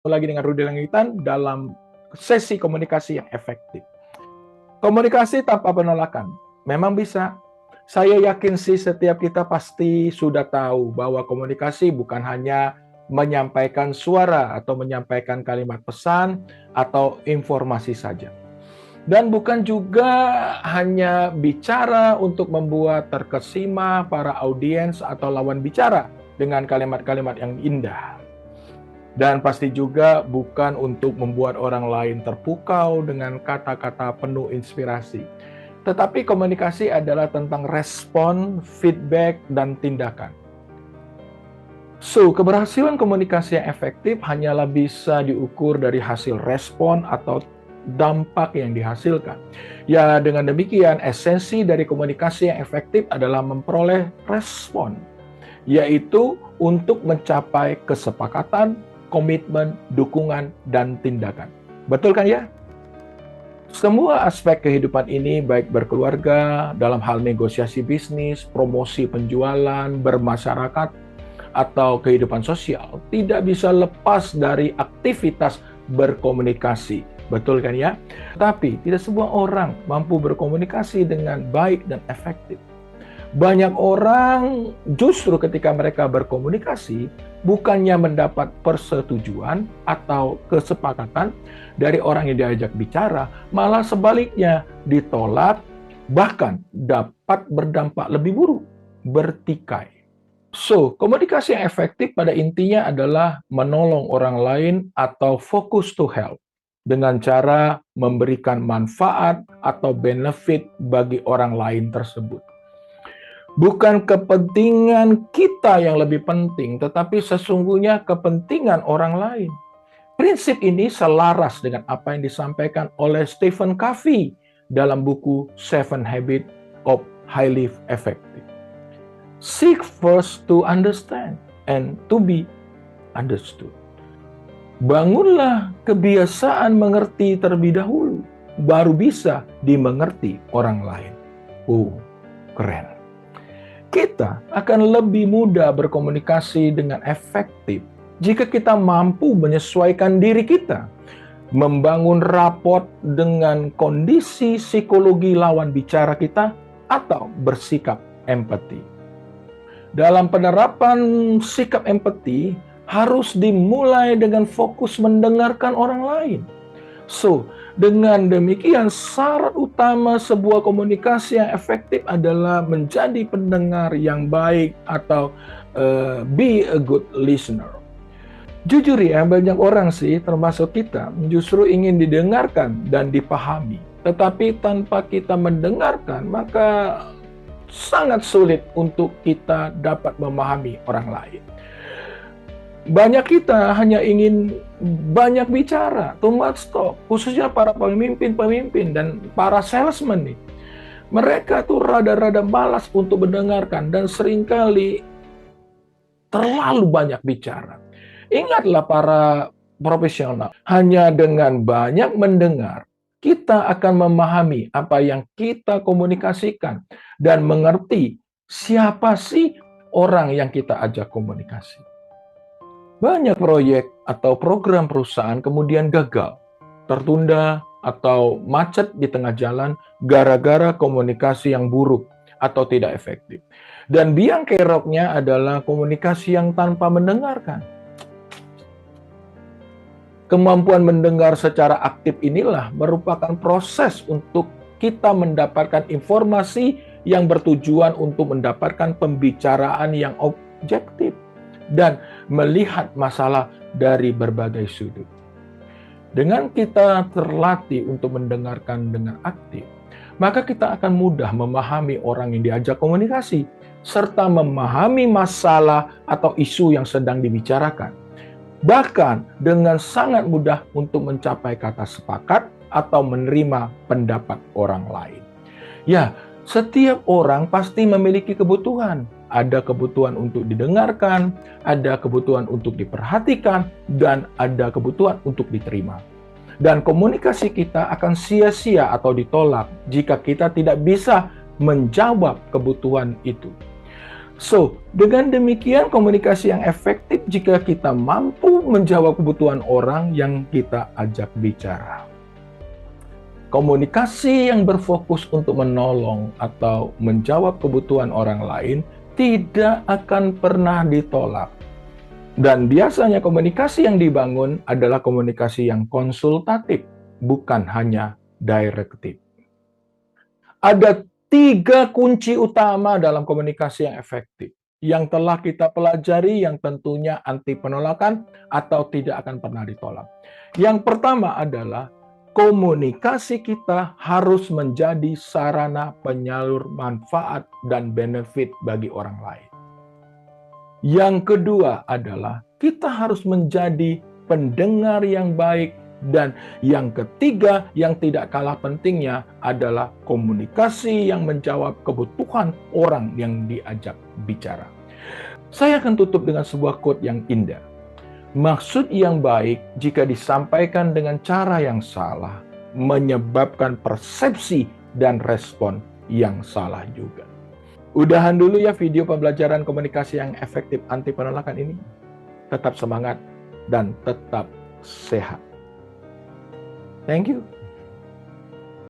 Lagi dengan Rudy Langitan dalam sesi komunikasi yang efektif. Komunikasi tanpa penolakan. Memang bisa. Saya yakin sih setiap kita pasti sudah tahu bahwa komunikasi bukan hanya menyampaikan suara atau menyampaikan kalimat pesan atau informasi saja. Dan bukan juga hanya bicara untuk membuat terkesima para audiens atau lawan bicara dengan kalimat-kalimat yang indah. Dan pasti juga bukan untuk membuat orang lain terpukau dengan kata-kata penuh inspirasi. Tetapi komunikasi adalah tentang respon, feedback, dan tindakan. So, keberhasilan komunikasi yang efektif hanyalah bisa diukur dari hasil respon atau dampak yang dihasilkan. Ya, dengan demikian, esensi dari komunikasi yang efektif adalah memperoleh respon, yaitu untuk mencapai kesepakatan, komitmen, dukungan, dan tindakan. Betul kan ya? Semua aspek kehidupan ini, baik berkeluarga, dalam hal negosiasi bisnis, promosi penjualan, bermasyarakat, atau kehidupan sosial, tidak bisa lepas dari aktivitas berkomunikasi. Betul kan ya? Tapi tidak semua orang mampu berkomunikasi dengan baik dan efektif. Banyak orang justru ketika mereka berkomunikasi, bukannya mendapat persetujuan atau kesepakatan dari orang yang diajak bicara, malah sebaliknya ditolak, bahkan dapat berdampak lebih buruk, bertikai. So, komunikasi yang efektif pada intinya adalah menolong orang lain atau focus to help dengan cara memberikan manfaat atau benefit bagi orang lain tersebut. Bukan kepentingan kita yang lebih penting, tetapi sesungguhnya kepentingan orang lain. Prinsip ini selaras dengan apa yang disampaikan oleh Stephen Covey dalam buku Seven Habits of Highly Effective. Seek first to understand and to be understood. Bangunlah kebiasaan mengerti terlebih dahulu, baru bisa dimengerti orang lain. Keren. Kita akan lebih mudah berkomunikasi dengan efektif jika kita mampu menyesuaikan diri kita, membangun raport dengan kondisi psikologi lawan bicara kita, atau bersikap empati. Dalam penerapan sikap empati, harus dimulai dengan fokus mendengarkan orang lain. So, dengan demikian syarat utama sebuah komunikasi yang efektif adalah menjadi pendengar yang baik atau be a good listener. Jujur ya, banyak orang sih termasuk kita justru ingin didengarkan dan dipahami. Tetapi tanpa kita mendengarkan, maka sangat sulit untuk kita dapat memahami orang lain. Banyak kita hanya ingin banyak bicara, too much talk, khususnya para pemimpin-pemimpin dan para salesman nih. Mereka tuh rada-rada malas untuk mendengarkan dan seringkali terlalu banyak bicara. Ingatlah para profesional, hanya dengan banyak mendengar, kita akan memahami apa yang kita komunikasikan dan mengerti siapa sih orang yang kita ajak komunikasi. Banyak proyek atau program perusahaan kemudian gagal, tertunda, atau macet di tengah jalan gara-gara komunikasi yang buruk atau tidak efektif. Dan biang keroknya adalah komunikasi yang tanpa mendengarkan. Kemampuan mendengar secara aktif inilah merupakan proses untuk kita mendapatkan informasi yang bertujuan untuk mendapatkan pembicaraan yang objektif dan melihat masalah dari berbagai sudut. Dengan kita terlatih untuk mendengarkan dengan aktif, maka kita akan mudah memahami orang yang diajak komunikasi, serta memahami masalah atau isu yang sedang dibicarakan. Bahkan dengan sangat mudah untuk mencapai kata sepakat atau menerima pendapat orang lain. Ya, setiap orang pasti memiliki kebutuhan. Ada kebutuhan untuk didengarkan, ada kebutuhan untuk diperhatikan, dan ada kebutuhan untuk diterima. Dan komunikasi kita akan sia-sia atau ditolak jika kita tidak bisa menjawab kebutuhan itu. So, dengan demikian komunikasi yang efektif jika kita mampu menjawab kebutuhan orang yang kita ajak bicara. Komunikasi yang berfokus untuk menolong atau menjawab kebutuhan orang lain tidak akan pernah ditolak. Dan biasanya komunikasi yang dibangun adalah komunikasi yang konsultatif, bukan hanya direktif. Ada 3 kunci utama dalam komunikasi yang efektif yang telah kita pelajari, yang tentunya anti penolakan atau tidak akan pernah ditolak. Yang pertama adalah komunikasi kita harus menjadi sarana penyalur manfaat dan benefit bagi orang lain. Yang kedua adalah kita harus menjadi pendengar yang baik. Dan yang ketiga, yang tidak kalah pentingnya adalah komunikasi yang menjawab kebutuhan orang yang diajak bicara. Saya akan tutup dengan sebuah quote yang indah. Maksud yang baik jika disampaikan dengan cara yang salah, menyebabkan persepsi dan respon yang salah juga. Udahan dulu ya video pembelajaran komunikasi yang efektif anti penolakan ini. Tetap semangat dan tetap sehat. Thank you.